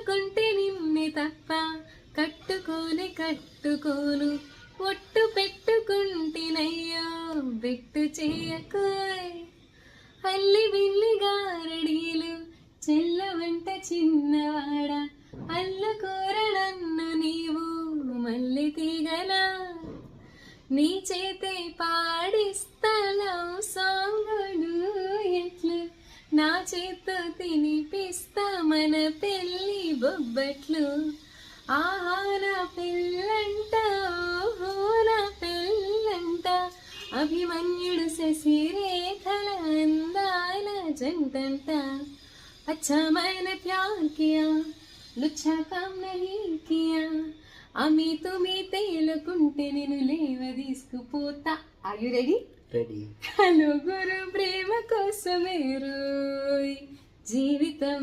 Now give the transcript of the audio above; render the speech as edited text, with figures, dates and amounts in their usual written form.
కట్టుకుంటే నిన్నే తప్ప కట్టుకోను ఒట్టు పెట్టుకుంటేనయ్యో బెట్టు చేయకోయ్ అల్లి బిల్లి గారడీలు చెల్ల వెంట చిన్నవాడ అల్లుకోర నన్ను నీవు మళ్ళీ తీగలా నీ చేతే పాడిస్తలో సాంగుడు ఎట్లు నా చేత్తో తినిపిస్తా మన పెళ్ళి బొబ్బట్లు ఆహా నా పెళ్ళంట ఓహో నా పెళ్ళంట అభిమన్యుడు శశిరేఖల అందాల జంటంట अच्छा मैंने प्यार किया लुच्छा काम नहीं किया అమి తుమి తేలుకుంటే నేను లేవ తీసుకుపోతా are you ready ready hello గురు ప్రేమ కోసమే రోయ్ జీవితం